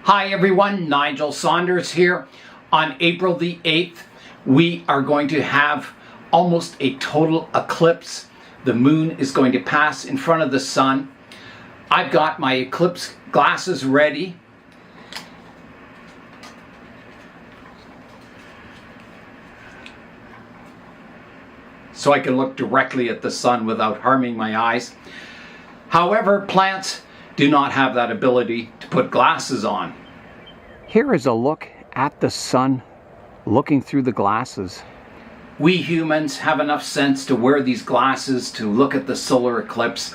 Hi everyone, Nigel Saunders here. On April the 8th, we are going to have almost a total eclipse. The moon is going to pass in front of the sun. I've got my eclipse glasses ready. So I can look directly at the sun without harming my eyes. However, plants do not have that ability to put glasses on. Here is a look at the sun looking through the glasses. We humans have enough sense to wear these glasses to look at the solar eclipse,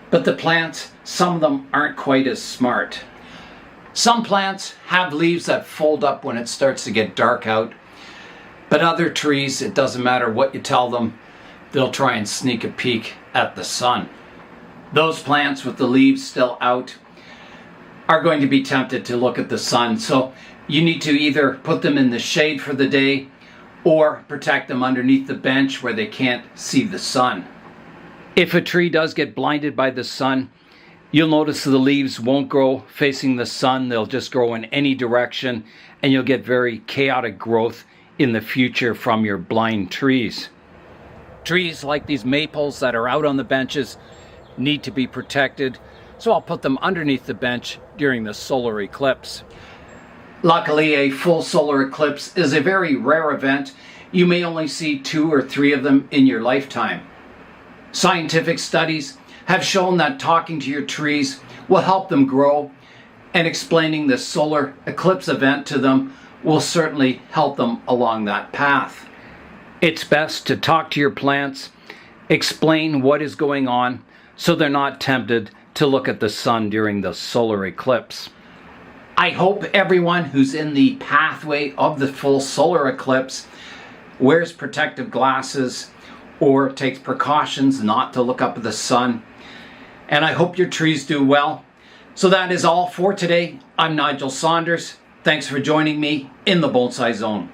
but the plants, some of them aren't quite as smart. Some plants have leaves that fold up when it starts to get dark out, but other trees, it doesn't matter what you tell them, they'll try and sneak a peek at the sun. Those plants with the leaves still out are going to be tempted to look at the sun. So you need to either put them in the shade for the day or protect them underneath the bench where they can't see the sun. If a tree does get blinded by the sun, you'll notice the leaves won't grow facing the sun. They'll just grow in any direction, and you'll get very chaotic growth in the future from your blind trees. Trees like these maples that are out on the benches need to be protected, so I'll put them underneath the bench during the solar eclipse. Luckily, a full solar eclipse is a very rare event. You may only see 2 or 3 of them in your lifetime. Scientific studies have shown that talking to your trees will help them grow, and explaining the solar eclipse event to them will certainly help them along that path. It's best to talk to your plants, explain what is going on, so they're not tempted to look at the sun during the solar eclipse. I hope everyone who's in the pathway of the full solar eclipse wears protective glasses or takes precautions not to look up at the sun. And I hope your trees do well. So that is all for today. I'm Nigel Saunders. Thanks for joining me in the Bonsai Zone.